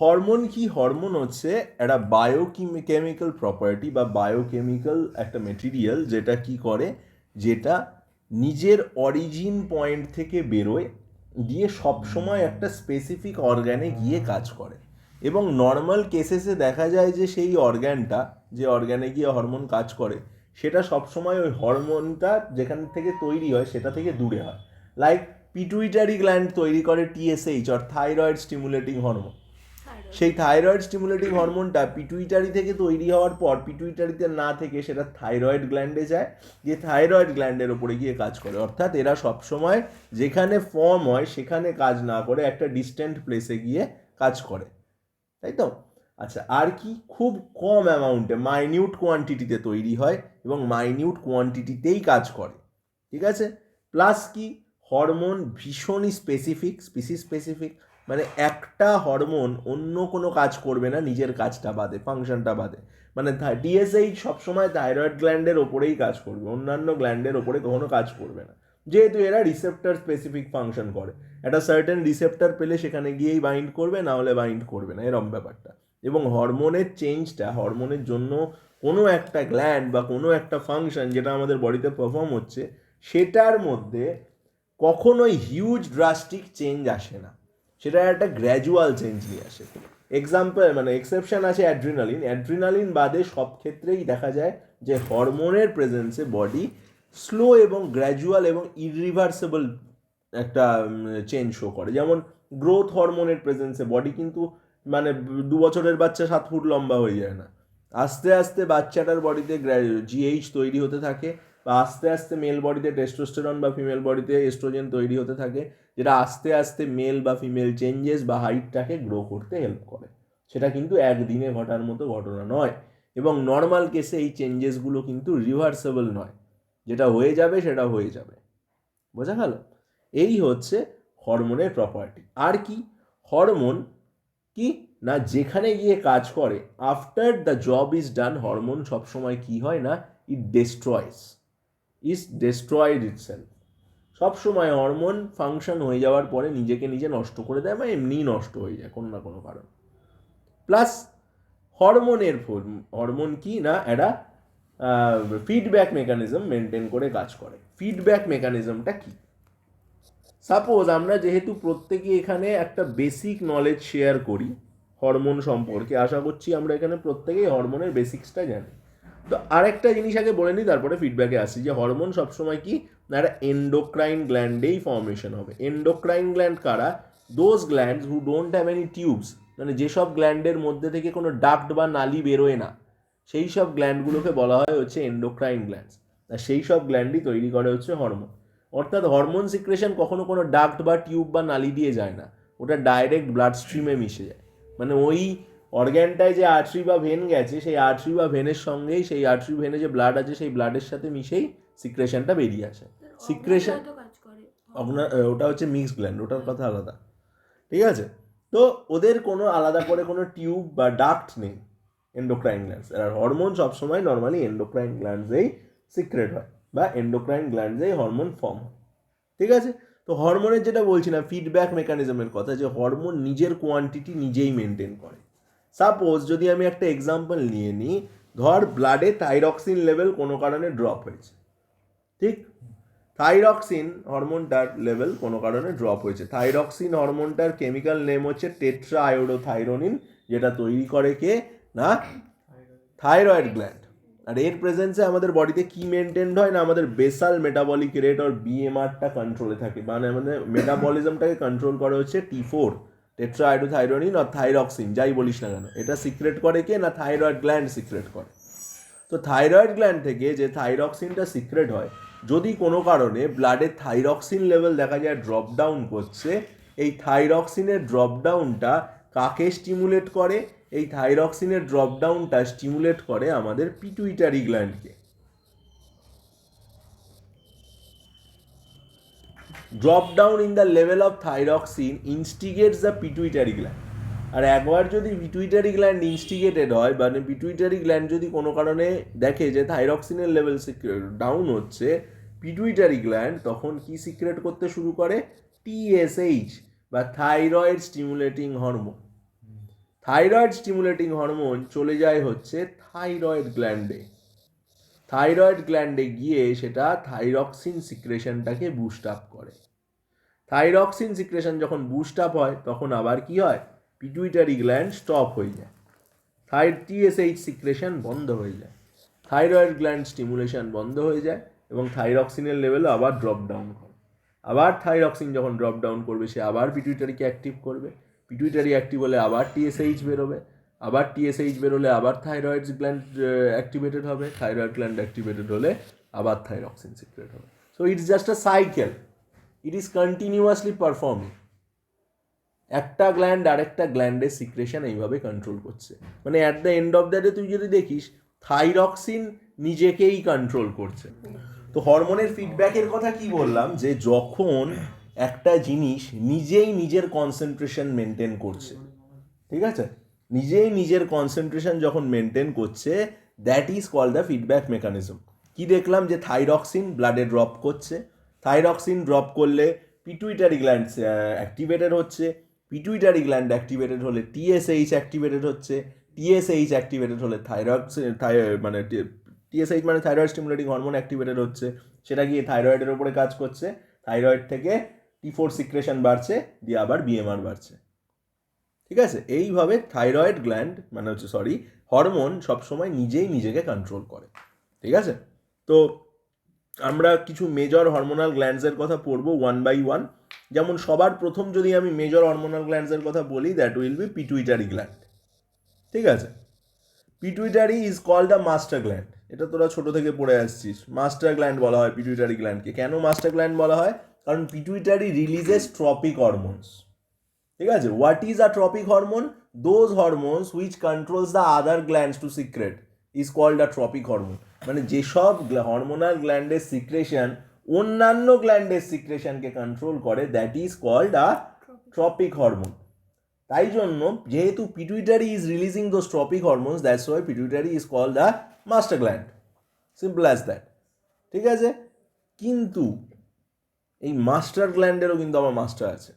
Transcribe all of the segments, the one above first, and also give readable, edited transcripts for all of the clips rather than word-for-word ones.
Hormone কি? Hormone হচ্ছে একটা বায়োকেমিক্যাল প্রপার্টি বা বায়োকেমিক্যাল একটা মেটেরিয়াল যেটা কি করে, যেটা নিজের অরিজিন পয়েন্ট থেকে বেরোয়, গিয়ে সবসময় একটা স্পেসিফিক অর্গ্যানে গিয়ে কাজ করে। এবং নর্মাল কেসেসে দেখা যায় যে সেই অর্গ্যানটা, যে অর্গ্যানে গিয়ে হরমোন কাজ করে, সেটা সবসময় ওই হরমোনটা যেখান থেকে তৈরি হয় সেটা থেকে দূরে হয়। লাইক পিটুইটারি গ্ল্যান্ড তৈরি করে TSH or thyroid stimulating hormone. সেই থাইরয়েড স্টিমুলেটিং হরমোনটা পিটুইটারি থেকে তৈরি হওয়ার পর পিটুইটারিতে না থেকে সেটা থাইরয়েড গ্ল্যান্ডে যায়, যে থাইরয়েড গ্ল্যান্ডের ওপরে গিয়ে কাজ করে। অর্থাৎ এরা সবসময় যেখানে ফর্ম হয় সেখানে কাজ না করে একটা ডিস্ট্যান্ট প্লেসে গিয়ে কাজ করে, তাই তো? আচ্ছা, আর কি? খুব কম অ্যামাউন্টে, মাইনিউট কোয়ান্টিটিতে তৈরি হয় এবং মাইনিউট কোয়ান্টিটিতেই কাজ করে, ঠিক আছে? প্লাস কি, হরমোন ভীষণই স্পিসিস স্পেসিফিক, মানে একটা হরমোন অন্য কোনো কাজ করবে না নিজের কাজটা বাদে, ফাংশনটা বাদে। মানে ডিএসএইচ সবসময় থাইরয়েড গ্ল্যান্ডের ওপরেই কাজ করবে, অন্যান্য গ্ল্যান্ডের ওপরে কখনো কাজ করবে না, যেহেতু এরা রিসেপ্টর স্পেসিফিক ফাংশন করে। একটা সার্টেন রিসেপ্টর পেলে সেখানে গিয়েই বাইন্ড করবে, না হলে বাইন্ড করবে না, এরম ব্যাপারটা। এবং হরমোনের চেঞ্জটা, হরমোনের জন্য কোনো একটা গ্ল্যান্ড বা কোনো একটা ফাংশন যেটা আমাদের বডিতে পারফর্ম হচ্ছে, সেটার মধ্যে কখনোই হিউজ ড্রাস্টিক চেঞ্জ আসে না, সেটা একটা গ্র্যাজুয়াল চেঞ্জ নিয়ে আসে। এক্সাম্পল, মানে এক্সেপশন আছে অ্যাড্রিনালিন। অ্যাড্রিনালিন বাদে সব ক্ষেত্রেই দেখা যায় যে হরমোনের প্রেজেন্সে বডি স্লো এবং গ্র্যাজুয়াল এবং ইরিভার্সেবল একটা চেঞ্জ শো করে। যেমন গ্রোথ হরমোনের প্রেজেন্সে বডি কিন্তু, মানে 2 বছরের বাচ্চা 7 ফুট লম্বা হয়ে যায় না, আস্তে আস্তে বাচ্চাটার বডিতে জিএইচ তৈরি হতে থাকে, বা আস্তে আস্তে মেল বডিতে টেস্টোস্টেরন বা ফিমেল বডিতে এস্ট্রোজেন তৈরি হতে থাকে, যেটা আস্তে আস্তে মেল বা ফিমেল চেঞ্জেস বা হাইটটাকে গ্রো করতে হেল্প করে। সেটা কিন্তু একদিনে ঘটার মতো ঘটনা নয়, এবং নর্মাল কেসে এই চেঞ্জেসগুলো কিন্তু রিভার্সেবল নয়, যেটা হয়ে যাবে সেটা হয়ে যাবে। বোঝা গেল? এই হচ্ছে হরমোনের প্রপার্টি। আর কি? হরমোন কি না, যেখানে গিয়ে কাজ করে, after the job is done, hormone সবসময় কি হয় না, ইট ডেস্ট্রয়েড ইটসেলফ। সবসময় হরমোন ফাংশন হয়ে যাওয়ার পরে নিজেকে নিজে নষ্ট করে দেয়, বা এমনিই নষ্ট হয়ে যায় কোনো না কোনো কারণ। প্লাস হরমোন কি না, একটা ফিডব্যাক মেকানিজম মেনটেন করে কাজ করে। ফিডব্যাক মেকানিজমটা কি? সাপোজ আমরা যেহেতু প্রত্যেকে এখানে একটা বেসিক নলেজ শেয়ার করি হরমোন সম্পর্কে, আশা করছি আমরা এখানে প্রত্যেকেই হরমোনের বেসিক্সটা জানি। তো আরেকটা জিনিস আগে বলে নিই, তারপরে ফিডব্যাকে আসি, যে হরমোন সবসময় কি না, একটা এন্ডোক্রাইন গ্ল্যান্ডেই ফর্মেশন হবে। এন্ডোক্রাইন গ্ল্যান্ড কারা? Those glands who don't have any tubes, মানে যেসব গ্ল্যান্ডের মধ্যে থেকে কোনো ডাক্ট বা নালি বেরোয় না, সেই সব গ্ল্যান্ডগুলোকে বলা হয় হচ্ছে এন্ডোক্রাইন গ্ল্যান্ডস। আর সেই সব গ্ল্যান্ডই তৈরি করে হচ্ছে হরমোন। অর্থাৎ হরমোন সিক্রেশন কখনো কোনো ডাক্ট বা টিউব বা নালি দিয়ে যায় না, ওটা ডাইরেক্ট ব্লাড স্ট্রিমে মিশে যায়। মানে ওই অর্গ্যানটায় যে আর্টারি বা ভেন গেছে, সেই আর্টারি বা ভেনের সঙ্গেই, সেই আর্টারি ভেনে যে ব্লাড আছে সেই ব্লাডের সাথে মিশেই সিক্রেশনটা বেরিয়ে আসে। সিক্রেশন, ওটা হচ্ছে মিক্স গ্ল্যান্ড, ওটার কথা আলাদা, ঠিক আছে? তো ওদের কোনো আলাদা করে কোনো টিউব বা ডাক্ট নেই এন্ডোক্রাইন গ্ল্যান্ডস। আর হরমোন সবসময় নর্মালি এন্ডোক্রাইন গ্ল্যান্ডসেই সিক্রেট হয়, বা এন্ডোক্রাইন গ্ল্যান্ডসেই হরমোন ফর্ম হয়, ঠিক আছে? তো হরমোনের যেটা বলছি না, ফিডব্যাক মেকানিজমের কথা, যে হরমোন নিজের কোয়ান্টিটি নিজেই মেনটেন করে। সাপোজ যদি আমি একটা এক্সাম্পল নিয়ে নিই, ধর ব্লাডে থাইরক্সিন লেভেল কোনো কারণে ড্রপ হয়েছে, ঠিক? থাইরক্সিন হরমোনটার লেভেল কোনো কারণে ড্রপ হয়েছে। থাইরক্সিন হরমোনটার কেমিক্যাল নেম হচ্ছে টেট্রা আয়োডোথাইরোনিন, যেটা তৈরি করে কে না, থাইরয়েড গ্ল্যান্ড। আর এর প্রেজেন্সে আমাদের বডিতে কি মেনটেন হয় না, আমাদের বেসাল মেটাবলিক রেট আর বিএমআরটা কন্ট্রোলে থাকে, মানে আমাদের মেটাবলিজমটাকে কন্ট্রোল করে হচ্ছে T4, টেট্রা আয়োডোথাইরোনিন আর থাইরক্সিন, যাই বলিস না কেন। এটা সিক্রেট করে কে না, থাইরয়েড গ্ল্যান্ড সিক্রেট করে। তো থাইরয়েড গ্ল্যান্ড থেকে যে থাইরক্সিনটা সিক্রেট হয়, যদি কোনো কারণে ব্লাডে থাইরক্সিন লেভেল দেখা যায় ড্রপ ডাউন করছে, এই থাইরক্সিনের ড্রপ ডাউনটা কাকে স্টিমুলেট করে? এই থাইরক্সিনের ড্রপ ডাউনটা স্টিমুলেট করে আমাদের পিটুইটারি গ্ল্যান্ডকে। Drop down in the level of thyroxine instigates the pituitary gland. আর একবার যদি পিটুইটারি গ্ল্যান্ড ইনস্টিগেটেড হয়, মানে পিটুইটারি গ্ল্যান্ড যদি কোনো কারণে দেখে যে থাইরক্সিনের লেভেল ডাউন হচ্ছে, পিটুইটারি গ্ল্যান্ড তখন কি সিক্রেট করতে শুরু করে? টিএসএইচ বা thyroid stimulating hormone. Thyroid stimulating hormone চলে যায় হচ্ছে থাইরয়েড গ্ল্যান্ডে। থাইরয়েড গ্ল্যান্ডে গিয়ে সেটা থাইরক্সিন সিক্রেশনটাকে বুস্ট আপ করে। থাইরক্সিন সিক্রেশন যখন বুস্ট আপ হয় তখন আবার কি হয়, পিটুইটারি গ্ল্যান্ড স্টপ হয়ে যায়, টিএসএইচ সিক্রেশন বন্ধ হয়ে যায়, থাইরয়েড গ্ল্যান্ড স্টিমুলেশন বন্ধ হয়ে যায় এবং থাইরক্সিনের লেভেলও আবার ড্রপ ডাউন করে। আবার থাইরক্সিন যখন ড্রপ ডাউন করবে সে আবার পিটুইটারিকে অ্যাক্টিভ করবে, পিটুইটারি অ্যাক্টিভ হলে আবার টিএসএইচ বেরোবে, আবার টিএসএইচ বেরোলে আবার থাইরয়েড গ্ল্যান্ড অ্যাক্টিভেটেড হবে, থাইরয়েড গ্ল্যান্ড অ্যাক্টিভেটেড হলে আবার থাইরক্সিন সিক্রেট হবে। So it's just a cycle, it is continuously performing. একটা গ্ল্যান্ড আরেকটা গ্ল্যান্ডের সিক্রেশন এইভাবে কন্ট্রোল করছে, মানে at the end of the day তুই যদি দেখিস থাইরক্সিন নিজেকেই কন্ট্রোল করছে। তো হরমোনের ফিডব্যাকের কথা কি বললাম, যে যখন একটা জিনিস নিজেই নিজের কনসেন্ট্রেশন মেনটেন করছে, ঠিক আছে, নিজেই নিজের কনসেন্ট্রেশন যখন মেনটেন করছে, that is called the feedback mechanism. কি দেখলাম, যে থাইরক্সিন ব্লাডে ড্রপ করছে, থাইরক্সিন ড্রপ করলে পিটুইটারি গ্ল্যান্ড অ্যাক্টিভেটেড হচ্ছে, পিটুইটারি গ্ল্যান্ড অ্যাক্টিভেটেড হলে টিএসএইচ অ্যাক্টিভেটেড হচ্ছে, টিএসএইচ অ্যাক্টিভেটেড হলে মানে টিএসএইচ মানে থাইরয়েড স্টিমুলেটিং হরমোন অ্যাক্টিভেটেড হচ্ছে, সেটা গিয়ে থাইরয়েডের ওপরে কাজ করছে, থাইরয়েড থেকে T4 সিক্রেশন বাড়ছে, দিয়ে আবার বিএমআর বাড়ছে, ঠিক আছে। এইভাবে থাইরয়েড গ্ল্যান্ড মানে হচ্ছে হরমোন সবসময় নিজেই নিজেকে কন্ট্রোল করে, ঠিক আছে। তো আমরা কিছু মেজর হরমোনাল গ্ল্যান্ডসের কথা পড়বো ওয়ান বাই ওয়ান। যেমন সবার প্রথম যদি আমি মেজর হরমোনাল গ্ল্যান্ডসের কথা বলি, that will be pituitary gland, ঠিক আছে। Pituitary is called a master gland, এটা তোরা ছোট থেকে পড়ে আসছিস, মাস্টার গ্ল্যান্ড বলা হয় পিটুইটারি গ্ল্যান্ডকে। কেন মাস্টার গ্ল্যান্ড বলা হয়, কারণ পিটুইটারি রিলিজেস ট্রপিক হরমোনস, ঠিক আছে। What is a tropic hormone, those hormones which controls the other glands to secrete is called a tropic hormone. মানে যেসব হরমোনাল গ্ল্যান্ডের সিক্রেশন অন্যান্য গ্ল্যান্ডের সিক্রেশনকে কন্ট্রোল করে, that is called a tropic hormone. তাই জন্য যেহেতু pituitary is releasing those tropic hormones, that's why pituitary is called the master gland, simple as that, ঠিক আছে। কিন্তু এই মাস্টার গ্ল্যান্ডেরও কিন্তু আমার মাস্টার আছে।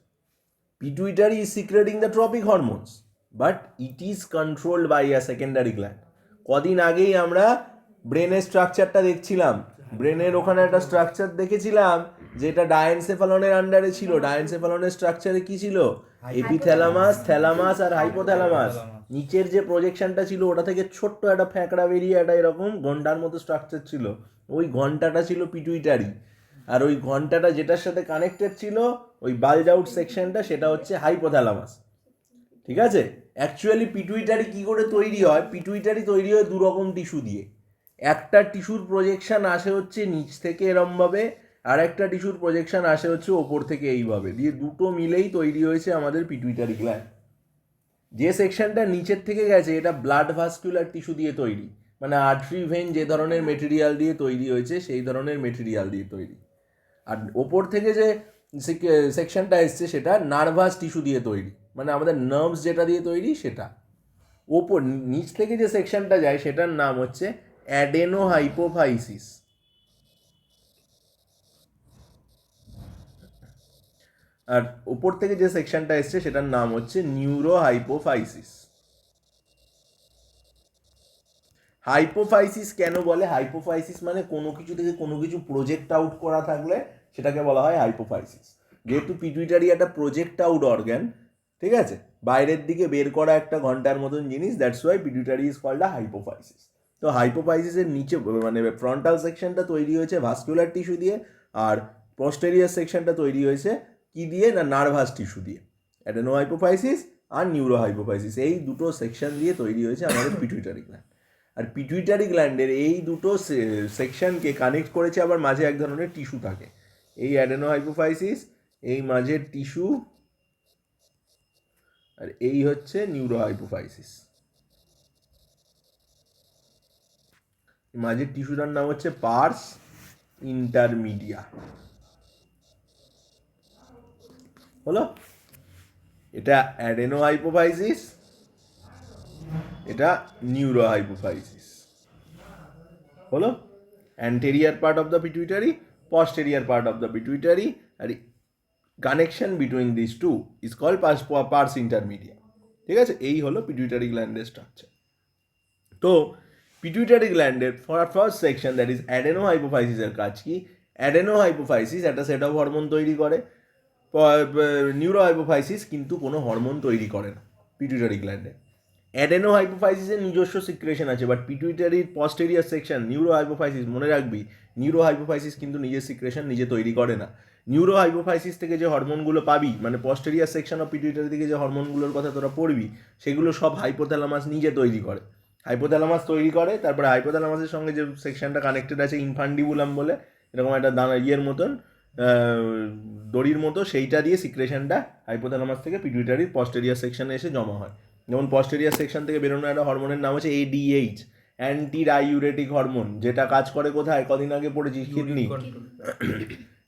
Pituitary is secreting the tropic hormones, but it is controlled by a secondary gland. কদিন আগেই আমরা ব্রেনের স্ট্রাকচারটা দেখছিলাম, ব্রেনের ওখানে একটা স্ট্রাকচার দেখেছিলাম যেটা ডায়েনসেফালনের আন্ডারে ছিল। ডায়েনসেফালনের স্ট্রাকচারে কি ছিল, এপিথ্যালামাস, থ্যালামাস আর হাইপোথ্যালামাস। নিচের যে প্রজেকশনটা ছিল ওটা থেকে ছোট্ট একটা ফ্যাঁকড়া বেরিয়ে একটা এরকম ঘন্টার মতো স্ট্রাকচার ছিল, ওই ঘন্টাটা ছিল পিটুইটারি। আর ওই ঘন্টাটা যেটার সাথে কানেক্টেড ছিল ওই বালজ আউট সেকশনটা, সেটা হচ্ছে হাইপোথ্যালামাস, ঠিক আছে। অ্যাকচুয়ালি পিটুইটারি কি করে তৈরি হয়, পিটুইটারি তৈরি হয় দুরকম টিস্যু দিয়ে। একটা টিস্যুর প্রজেকশন আসে হচ্ছে নিচ থেকে এরমভাবে, আর একটা টিস্যুর প্রজেকশন আসে হচ্ছে ওপর থেকে এইভাবে, দিয়ে দুটো মিলেই তৈরি হয়েছে আমাদের পিটুইটারি গ্ল্যান্ড। যে সেকশনটা নিচের থেকে গেছে এটা ব্লাড ভাস্কুলার টিস্যু দিয়ে তৈরি, মানে আর্টারি ভেন যে ধরনের মেটেরিয়াল দিয়ে তৈরি হয়েছে সেই ধরনের মেটেরিয়াল দিয়ে তৈরি। আর ওপর থেকে যে সেকশনটা এসছে সেটা নার্ভাস টিস্যু দিয়ে তৈরি, মানে আমাদের নার্ভস যেটা দিয়ে তৈরি সেটা। ওপর নিচ থেকে যে সেকশনটা যায় সেটার নাম হচ্ছে অ্যাডেনোহাইপোফাইসিস, আর ওপর থেকে যে সেকশনটা এসছে সেটার নাম হচ্ছে নিউরোহাইপোফাইসিস। হাইপোফাইসিস কেন বলে, হাইপোফাইসিস মানে কোনো কিছু থেকে কোনো কিছু প্রজেক্ট আউট করা থাকলে সেটাকে বলা হয় হাইপোফাইসিস। যেহেতু পিটুইটারি একটা প্রজেক্ট আউট অর্গ্যান, ঠিক আছে, বাইরের দিকে বের করা একটা ঘন্টার মতন জিনিস, that's why pituitary is called a hypophysis. তো হাইপোফাইসিসের নিচে মানে ফ্রন্টাল সেকশনটা তৈরি হয়েছে ভাস্কুলার টিস্যু দিয়ে, আর পস্টেরিয়ার সেকশনটা তৈরি হয়েছে কি দিয়ে না, নার্ভাস টিস্যু দিয়ে। অ্যাডেনো হাইপোফাইসিস আর নিউরো হাইপোফাইসিস, এই দুটো সেকশন দিয়ে তৈরি হয়েছে আমাদের পিটুইটারি গ্ল্যান্ড। আর পিটুইটারি গ্ল্যান্ডের এই দুটো সেকশনকে কানেক্ট করেছে আবার মাঝে এক ধরনের টিস্যু থাকে, এই অ্যাডেনো হাইপোফাইসিস, এই মাঝের টিস্যু, আর এই হচ্ছে নিউরো হাইপোফাইসিস। মাঝের টিস্যুটার নাম হচ্ছে পার্স ইন্টারমিডিয়া, হলো। এটা অ্যাডেনো হাইপোফাইসিস, এটা নিউরো হাইপোফাইসিস, হলো। Anterior part of the pituitary, posterior part of the pituitary, and connection between these two is called pars intermedia, ঠিক আছে, এই হলো পিটুইটারি গ্ল্যান্ডের স্ট্রাকচার। তো পিটুইটারি গ্ল্যান্ডের first section that is adeno হাইপোফাইসিসের কাজ কি? অ্যাডেনো হাইপোফাইসিস একটা সেট অফ হরমোন তৈরি করে, নিউরো হাইপোফাইসিস কিন্তু কোনো হরমোন তৈরি করে না পিটুইটারি গ্ল্যান্ডে। অ্যাডেনো হাইপোফাইসিসের নিজস্ব সিক্রেশন আছে, বাট পিটুইটারির পস্টেরিয়ার সেকশন নিউরো হাইপোফাইসিস, মনে রাখবি নিউরো হাইপোফাইসিস কিন্তু নিজের সিক্রেশন নিজে তৈরি করে না। নিউরো হাইপোফাইসিস থেকে যে হরমোনগুলো পাবি, মানে পস্টেরিয়ার সেকশন অফ পিটুইটারি থেকে যে হরমোনগুলোর কথা তোরা পড়বি, সেগুলো সব হাইপোথ্যালামাস নিজে তৈরি করে। হাইপোথ্যালামাস তৈরি করে, তারপরে হাইপোথ্যালামাসের সঙ্গে যে সেকশনটা কানেক্টেড আছে ইনফান্ডিবুলাম বলে, এরকম একটা দানা ইয়ের মতন দড়ির মতো, সেইটা দিয়ে সিক্রেশনটা হাইপোথ্যালামাস থেকে পিটুইটারির পস্টেরিয়ার সেকশনে এসে জমা হয়। যেমন পস্টেরিয়ার সেকশন থেকে বেরোনো একটা হরমোনের নাম হচ্ছে ADH, অ্যান্টি ডাইউরেটিক হরমোন, যেটা কাজ করে কোথায়, কদিন আগে পড়েছি, কিডনি।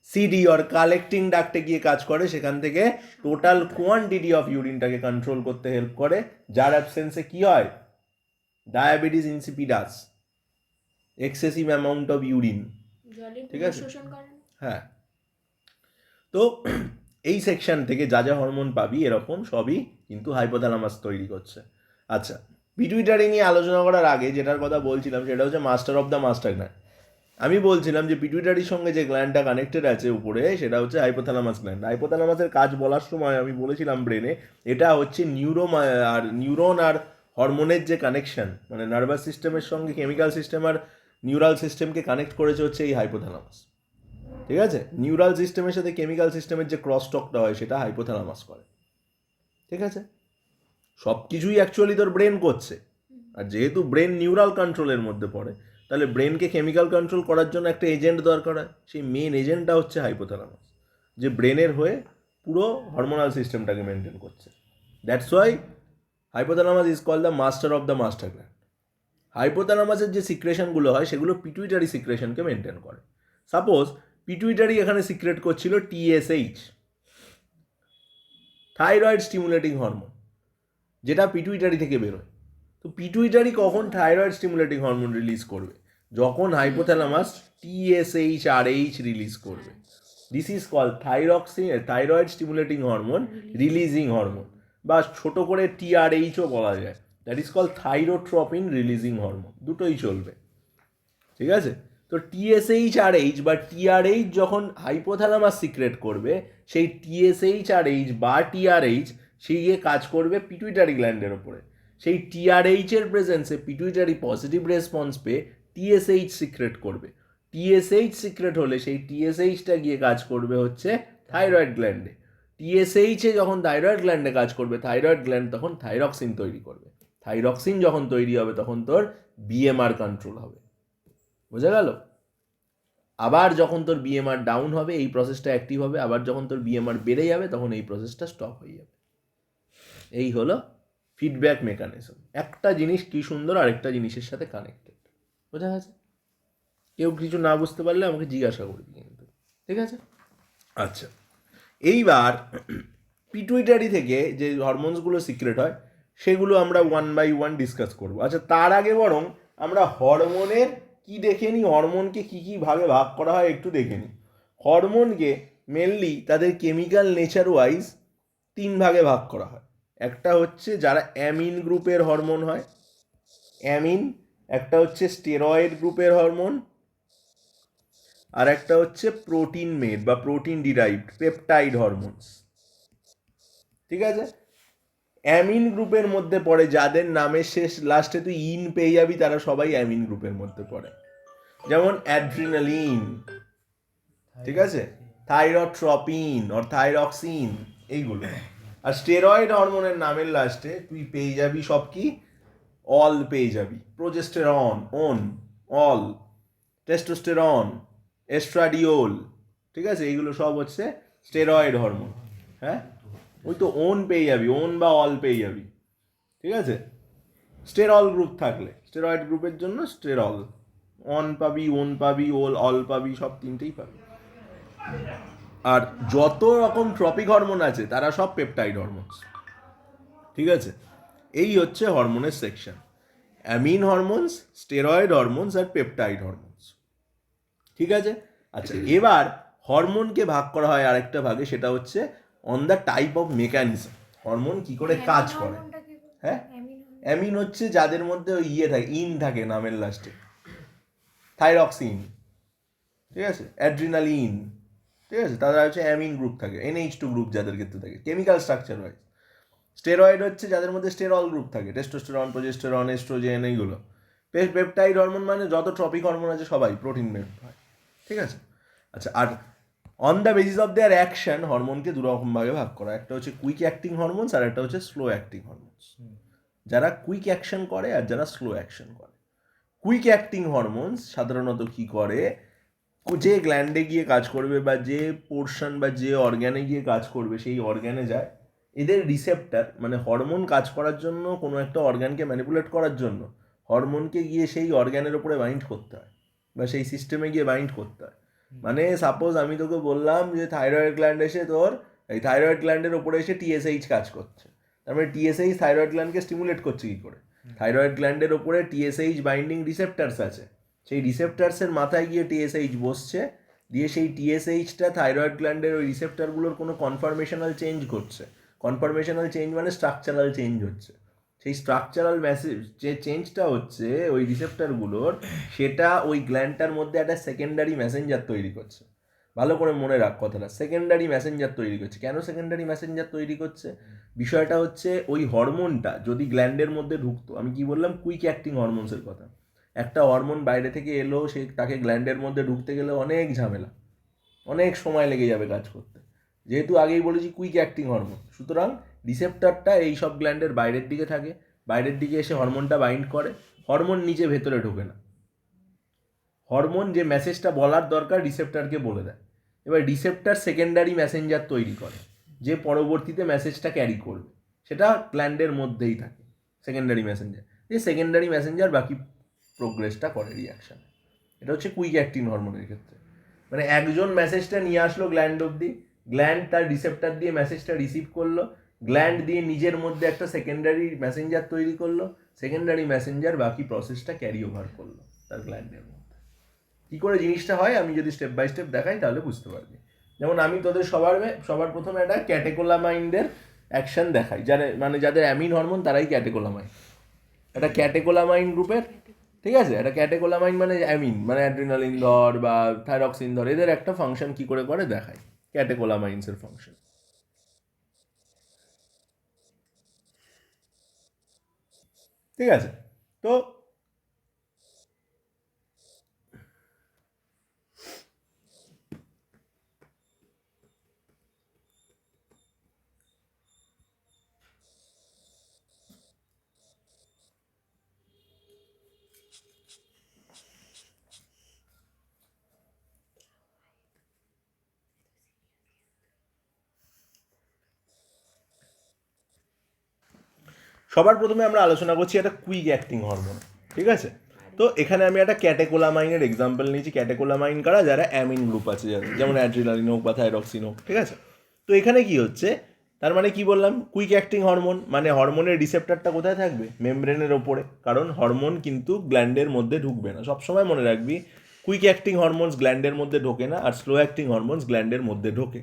CD অর কালেক্টিং ডাক্টে গিয়ে কাজ করে, সেখান থেকে টোটাল কোয়ান্টিটি অফ ইউরিনটাকে কন্ট্রোল করতে হেল্প করে, যার অ্যাবসেন্সে কি হয়, diabetes insipidus, excessive amount of urine, ঠিক আছে, হ্যাঁ। তো এই সেকশন থেকে যা যা হরমোন পাবি এরকম সবই কিন্তু হাইপোথ্যালামাস তৈরি করছে। আচ্ছা, পিটুইটারি নিয়ে আলোচনা করার আগে যেটার কথা বলছিলাম সেটা হচ্ছে master of the master gland. আমি বলছিলাম যে পিটুইটারির সঙ্গে যে গ্ল্যান্ডটা কানেক্টেড আছে উপরে, সেটা হচ্ছে হাইপোথ্যালামাস গ্ল্যান্ড। হাইপোথ্যালামাসের কাজ বলার সময় আমি বলেছিলাম ব্রেনে, এটা হচ্ছে নিউরন আর হরমোনের যে কানেকশন, মানে নার্ভাস সিস্টেমের সঙ্গে কেমিক্যাল সিস্টেম আর নিউরাল সিস্টেমকে কানেক্ট করেছে হচ্ছে এই হাইপোথ্যালামাস। ঠিক আছে, নিউরাল সিস্টেমের সাথে কেমিক্যাল সিস্টেমের যে ক্রস টকটা হয় সেটা হাইপোথ্যালামাস করে। ঠিক আছে, সব কিছুই অ্যাকচুয়ালি তোর ব্রেন করছে, আর যেহেতু ব্রেন নিউরাল কন্ট্রোলের মধ্যে পড়ে, তাহলে ব্রেনকে কেমিক্যাল কন্ট্রোল করার জন্য একটা এজেন্ট দরকার হয়। সেই মেন এজেন্টটা হচ্ছে হাইপোথ্যালামাস, যে ব্রেনের হয়ে পুরো হরমোনাল সিস্টেমটাকে মেনটেন করছে। That's why hypothalamus is called the master of the master gland. হাইপোথ্যালামাসের যে সিক্রেশনগুলো হয় সেগুলো পিটুইটারি সিক্রেশনকে মেনটেন করে। সাপোজ পিটুইটারি এখানে সিক্রেট করছিল TSH, থাইরয়েড স্টিমুলেটিং হরমোন, যেটা পিটুইটারি থেকে বেরোয়। তো পিটুইটারি কখন থাইরয়েড স্টিমুলেটিং হরমোন রিলিজ করবে? যখন হাইপোথ্যালামাস TSH/RH রিলিজ করবে। This is called thyroid stimulating hormone releasing hormone, বা ছোট করে TRHও বলা যায়। That is called thyrotropin releasing hormone, দুটোই চলবে। ঠিক আছে, তো TSH/RH বা TRH যখন হাইপোথ্যালামাস সিক্রেট করবে, সেই TSH/RH বা TRH সেই গিয়ে কাজ করবে পিটুইটারি গ্ল্যান্ডের ওপরে। সেই TRH এর প্রেজেন্সে পিটুইটারি পজিটিভ রেসপন্স পেয়ে TSH সিক্রেট করবে। TSH সিক্রেট হলে সেই TSHটা গিয়ে কাজ করবে হচ্ছে থাইরয়েড গ্ল্যান্ডে। TSH এ যখন থাইরয়েড গ্ল্যান্ডে কাজ করবে, থাইরয়েড গ্ল্যান্ড তখন থাইরক্সিন তৈরি করবে। থাইরক্সিন যখন তৈরি হবে তখন তোর BMR কন্ট্রোল হবে। বোঝা গেল? আবার যখন তোর BMR ডাউন হবে এই প্রসেসটা অ্যাক্টিভ হবে, আবার যখন তোর BMR বেড়ে যাবে তখন এই প্রসেসটা স্টপ হয়ে যাবে। এই হলো ফিডব্যাক মেকানিজম। একটা জিনিস কি সুন্দর আরেকটা জিনিসের সাথে কানেক্টেড। বোঝা গেছে? কেউ কিছু না বুঝতে পারলে আমাকে জিজ্ঞাসা করবি কিন্তু। ঠিক আছে, আচ্ছা, এইবার পিটুইটারি থেকে যে হরমোনসগুলো সিক্রেট হয় সেগুলো আমরা 1 বাই 1 ডিসকাস করবো। আচ্ছা, তার আগে বরং আমরা হরমোনের কি দেখে নিই, হরমোনকে কী কী ভাগে ভাগ করা হয় একটু দেখে নিই। হরমোনকে মেনলি তাদের কেমিক্যাল নেচার ওয়াইজ 3 ভাগে ভাগ করা হয়। একটা হচ্ছে যারা অ্যামিন গ্রুপের হরমোন হয়, অ্যামিন। একটা হচ্ছে স্টেরয়েড গ্রুপের হরমোন, আর একটা হচ্ছে প্রোটিন মেড বা প্রোটিন ডিরাইভড পেপটাইড হরমোনস। ঠিক আছে, অ্যামিন গ্রুপের মধ্যে পড়ে যাদের নামের শেষ লাস্টে তুই ইন পেয়ে যাবি, তারা সবাই অ্যামিন গ্রুপের মধ্যে পড়ে। যেমন অ্যাড্রিনালিন, ঠিক আছে, থাইরোট্রপিন অর থাইরক্সিন, এইগুলো। আর স্টেরয়েড হরমোনের নামের লাস্টে তুই পেয়ে যাবি সব কি, অল পেয়ে যাবি, প্রোজেস্টেরন, অল, টেস্টোস্টেরন, এস্ট্রাডিওল। ঠিক আছে, এইগুলো সব হচ্ছে স্টেরয়েড হরমোন। হ্যাঁ, ওই তো পেয়ে যাবি, বা অল পেয়ে যাবি। ঠিক আছে, স্টেরল গ্রুপ থাকলে স্টেরয়েড গ্রুপের জন্য স্টেরল, পাবি, পাবি, অল পাবি, সব তিনটেই পাবি। আর যত রকম ট্রপিক হরমোন আছে তারা সব পেপটাইড হরমোনস। ঠিক আছে, এই হচ্ছে হরমোনের section: amine hormones, steroid hormones আর পেপটাইড হরমোনস। ঠিক আছে, আচ্ছা, এবার হরমোনকে ভাগ করা হয় আরেকটা ভাগে, সেটা হচ্ছে on the type of mechanism, hormone কি করে কাজ করে। অ্যামিন হচ্ছে যাদের মধ্যে ওই থাকে ইন থাকে নামের লাস্টে, থাইরক্সিন, ঠিক আছে, অ্যাড্রিনালিন, ঠিক আছে, তাদের হচ্ছে অ্যামিন গ্রুপ থাকে, NH2 গ্রুপ যাদের ক্ষেত্রে থাকে কেমিক্যাল স্ট্রাকচার ওয়াইজ। স্টেরয়েড হচ্ছে যাদের মধ্যে স্টেরল গ্রুপ থাকে, টেস্টোস্টেরন, প্রোজেস্টেরন, এস্ট্রোজেন, এইগুলো। পেপটাইড হরমোন মানে যত ট্রপিক হরমোন আছে সবাই প্রোটিন মেড হয়, ঠিক আছে। আচ্ছা, আর on the basis of their action হরমোনকে দুরকমভাবে ভাগ করা, একটা হচ্ছে কুইক অ্যাক্টিং হরমোনস আর একটা হচ্ছে স্লো অ্যাক্টিং হরমোনস। যারা কুইক অ্যাকশন করে আর যারা স্লো অ্যাকশন করে। কুইক অ্যাক্টিং হরমোনস সাধারণত কি করে, যে গ্ল্যান্ডে গিয়ে কাজ করবে বা যে পোর্শন বা যে অর্গ্যানে গিয়ে কাজ করবে সেই অর্গ্যানে যায়, এদের রিসেপ্টার মানে হরমোন কাজ করার জন্য কোনো একটা অর্গ্যানকে ম্যানিপুলেট করার জন্য হরমোনকে গিয়ে সেই অর্গ্যানের ওপরে বাইন্ড করতে হয় বা সেই সিস্টেমে গিয়ে বাইন্ড করতে হয়। মানে সাপোজ আমি তোকে বললাম যে থাইরয়েড গ্ল্যান্ড এসে তোর এই থাইরয়েড গ্ল্যান্ডের ওপরে এসে TSH কাজ করছে, তার মানে TSH থাইরয়েড গ্ল্যান্ডকে স্টিমুলেট করছে কী করে, থাইরয়েড গ্ল্যান্ডের ওপরে TSH বাইন্ডিং রিসেপ্টার্স আছে, সেই রিসেপ্টার্সের মাথায় গিয়ে TSH বসছে, দিয়ে সেই TSHটা থাইরয়েড গ্ল্যান্ডের ওই রিসেপ্টারগুলোর কোনো কনফরমেশনাল চেঞ্জ করছে। কনফরমেশনাল চেঞ্জ মানে স্ট্রাকচারাল চেঞ্জ হচ্ছে, সেই স্ট্রাকচারাল মেসেজ যে চেঞ্জটা হচ্ছে ওই রিসেপ্টারগুলোর, সেটা ওই গ্ল্যান্ডটার মধ্যে একটা সেকেন্ডারি মেসেঞ্জার তৈরি করছে। ভালো করে মনে রাখ কথাটা, সেকেন্ডারি মেসেঞ্জার তৈরি করছে। কেন সেকেন্ডারি মেসেঞ্জার তৈরি করছে? বিষয়টা হচ্ছে ওই হরমোনটা যদি গ্ল্যান্ডের মধ্যে ঢুকতো, আমি কি বললাম, কুইক অ্যাক্টিং হরমোনসের কথা। একটা হরমোন বাইরে থেকে এলো, সে তাকে গ্ল্যান্ডের মধ্যে ঢুকতে গেলে অনেক ঝামেলা, অনেক সময় লেগে যাবে কাজ করতে, যেহেতু আগেই বলেছি কুইক অ্যাক্টিং হরমোন। সুতরাং রিসেপ্টরটা এই সব গ্ল্যান্ডের বাইরের দিকে থাকে, বাইরের দিকে এসে হরমোনটা বাইন্ড করে, হরমোন নিচে ভেতরে ঢোকে না, হরমোন যে মেসেজটা বলার দরকার রিসেপ্টরকে বলে দেয়। এবার রিসেপ্টর সেকেন্ডারি মেসেঞ্জার তৈরি করে যে পরবর্তীতে মেসেজটা ক্যারি করবে, সেটা গ্ল্যান্ডের মধ্যেই থাকে সেকেন্ডারি মেসেঞ্জার, যে সেকেন্ডারি মেসেঞ্জার বাকি প্রোগ্রেসটা করে রিয়াকশান। এটা হচ্ছে কুইক অ্যাক্টিং হরমোনের ক্ষেত্রে। মানে একজন মেসেজটা নিয়ে আসলো গ্ল্যান্ড অবধি, গ্ল্যান্ড তার রিসেপ্টার দিয়ে মেসেজটা রিসিভ করলো, গ্ল্যান্ড দিয়ে নিজের মধ্যে একটা সেকেন্ডারি মেসেঞ্জার তৈরি করলো, সেকেন্ডারি মেসেঞ্জার বাকি প্রসেসটা ক্যারি ওভার করলো তার গ্ল্যান্ডের মধ্যে। কী করে জিনিসটা হয় আমি যদি স্টেপ বাই স্টেপ দেখাই তাহলে বুঝতে পারবি। যেমন আমি তোদের সবার প্রথমে একটা ক্যাটেকোলামাইনদের অ্যাকশন দেখাই, যাদের অ্যামিন হরমোন তারাই ক্যাটেকোলামাইন, একটা ক্যাটেকোলামাইন গ্রুপের, ঠিক আছে। একটা ক্যাটেকোলামাইন মানে অ্যামিন মানে অ্যাড্রিনালিন ধর বা থাইরক্সিন ধর, এদের একটা ফাংশন কী করে দেখায় ক্যাটেকোলামাইন্সের ফাংশন, ঠিক আছে। তো সবার প্রথমে আমরা আলোচনা করছি একটা কুইক অ্যাক্টিং হরমোন, ঠিক আছে। তো এখানে আমি একটা ক্যাটেকোলামাইনের এক্সাম্পল নিয়েছি। ক্যাটেকোলামাইন কারা? যারা অ্যামিন গ্রুপ আছে যাদের, যেমন অ্যাড্রিনালিন হোক বা থাইরক্সিন হোক, ঠিক আছে। তো এখানে কি হচ্ছে, তার মানে কি বললাম, কুইক অ্যাক্টিং হরমোন মানে হরমোনের রিসেপ্টারটা কোথায় থাকবে? মেমব্রেনের ওপরে, কারণ হরমোন কিন্তু গ্ল্যান্ডের মধ্যে ঢুকবে না। সবসময় মনে রাখবি কুইক অ্যাক্টিং হরমোনস গ্ল্যান্ডের মধ্যে ঢোকে না, আর স্লো অ্যাক্টিং হরমোনস গ্ল্যান্ডের মধ্যে ঢোকে।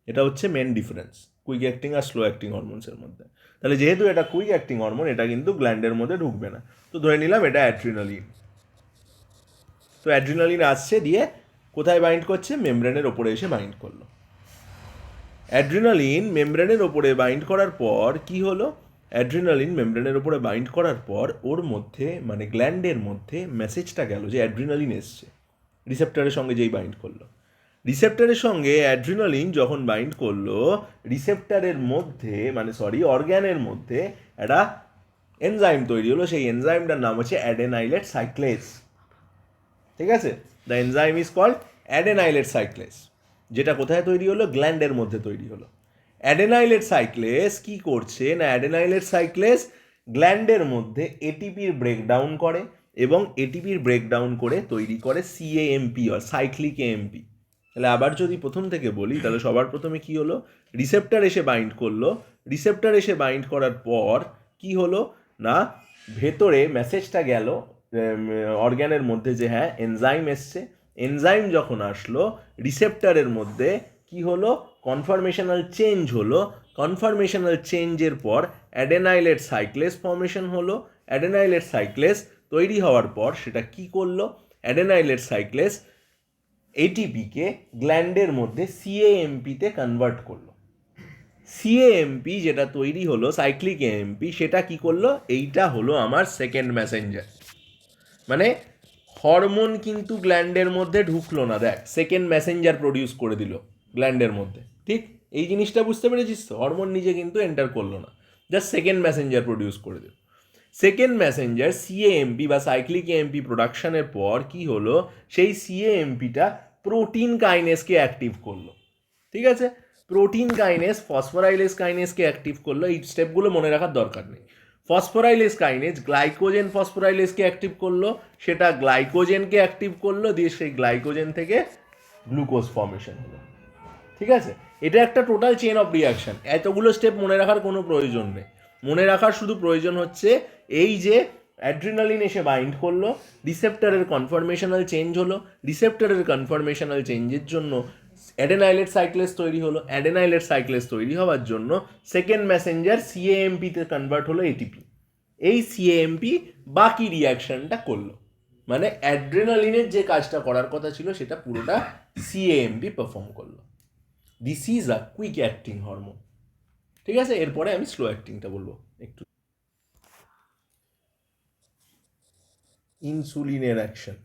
এটা হচ্ছে মেন ডিফারেন্স কুইক অ্যাক্টিং আর স্লো অ্যাক্টিং হরমোনসের মধ্যে। তাহলে যেহেতু এটা কুইক অ্যাক্টিং হরমোন, এটা কিন্তু গ্ল্যান্ডের মধ্যে ঢুকবে না। তো ধরে নিলাম এটা অ্যাড্রিনালিন। তো অ্যাড্রিনালিন আসছে, দিয়ে কোথায় বাইন্ড করছে? মেমব্রেনের ওপরে এসে বাইন্ড করলো। অ্যাড্রিনালিন মেমব্রেনের ওপরে বাইন্ড করার পর কি হলো? অ্যাড্রিনালিন মেমব্রেনের ওপরে বাইন্ড করার পর ওর মধ্যে মানে গ্ল্যান্ডের মধ্যে মেসেজটা গেল যে অ্যাড্রিনালিন এসছে, রিসেপ্টারের সঙ্গে যেই বাইন্ড করলো। রিসেপ্টারের সঙ্গে অ্যাড্রিনালিন যখন বাইন্ড করলো, রিসেপ্টারের মধ্যে অর্গ্যানের মধ্যে একটা এনজাইম তৈরি হলো। সেই এনজাইমটার নাম হচ্ছে অ্যাডেনাইলেট সাইক্লেজ, ঠিক আছে। দ্য এনজাইম ইজ কল্ড অ্যাডেনাইলেট সাইক্লেজ, যেটা কোথায় তৈরি হলো? গ্ল্যান্ডের মধ্যে তৈরি হলো। অ্যাডেনাইলেট সাইক্লেজ কি করছে না, অ্যাডেনাইলেট সাইক্লেজ গ্ল্যান্ডের মধ্যে এটিপির ব্রেকডাউন করে এবং এটিপির ব্রেকডাউন করে তৈরি করে CAMP আর সাইক্লিক AMP। তাহলে আবার যদি প্রথম থেকে বলি, তাহলে সবার প্রথমে কি হলো? রিসেপ্টার এসে বাইন্ড করলো। রিসেপ্টার এসে বাইন্ড করার পর কি হলো না, ভেতরে মেসেজটা গেল অর্গ্যানের মধ্যে যে হ্যাঁ এনজাইম এসছে। এনজাইম যখন আসলো রিসেপ্টারের মধ্যে কি হলো? কনফরমেশনাল চেঞ্জ হলো, কনফার্মেশনাল চেঞ্জের পর অ্যাডেনাইলেট সাইক্লেস ফর্মেশন হলো। অ্যাডেনাইলেট সাইক্লেস তৈরি হওয়ার পর সেটা কি করলো, অ্যাডেনাইলেট সাইক্লেস এটিপিকে গ্ল্যান্ডের মধ্যে সিএএমপিতে কনভার্ট করলো। সিএএমপি যেটা তৈরি হলো সাইক্লিক এএমপি, সেটা কি করলো, এইটা হলো আমার সেকেন্ড মেসেঞ্জার। মানে হরমোন কিন্তু গ্ল্যান্ডের মধ্যে ঢুকলো না, দেখ সেকেন্ড মেসেঞ্জার প্রডিউস করে দিল গ্ল্যান্ডের মধ্যে। ঠিক এই জিনিসটা বুঝতে পেরেছিস তো? হরমোন নিজে কিন্তু এন্টার করলো না, জাস্ট সেকেন্ড মেসেঞ্জার প্রডিউস করে দিল। সেকেন্ড মেসেঞ্জার সিএএমপি বা সাইক্লিক এএমপি প্রোডাকশনের পর কি হলো, সেই সিএএমপিটা প্রোটিন কাইনেসকে অ্যাক্টিভ করলো। ঠিক আছে, প্রোটিন কাইনেস ফসফোরাইলেস কাইনেসকে অ্যাক্টিভ করলো। এই স্টেপগুলো মনে রাখার দরকার নেই। ফসফোরাইলেস কাইনেস গ্লাইকোজেন ফসফোরাইলেসকে অ্যাক্টিভ করলো, সেটা গ্লাইকোজেনকে অ্যাক্টিভ করলো, দিয়ে সেই গ্লাইকোজেন থেকে গ্লুকোজ ফর্মেশন হলো। ঠিক আছে, এটা একটা টোটাল চেন অফ রিয়াকশন। এতগুলো স্টেপ মনে রাখার কোনো প্রয়োজন নেই। মনে রাখার শুধু প্রয়োজন হচ্ছে এই যে অ্যাড্রিনালিন এসে বাইন্ড করলো, রিসেপ্টরের কনফরমেশনাল চেঞ্জ হলো, রিসেপ্টরের কনফরমেশনাল চেঞ্জের জন্য অ্যাডেনাইলেট সাইক্লেস তৈরি হলো, অ্যাডেনাইলেট সাইক্লেস তৈরি হওয়ার জন্য সেকেন্ড মেসেঞ্জার সিএএমপিতে কনভার্ট হলো এটিপি। এই সিএএমপি বাকি রিয়াকশনটা করলো, মানে অ্যাড্রেনালিনের যে কাজটা করার কথা ছিল সেটা পুরোটা সিএএমপি পারফর্ম করলো। This is a quick acting hormone. ঠিক আছে, এরপরে আমি স্লো অ্যাক্টিংটা বলবো একটু। ইনসুলিনের অ্যাকশন।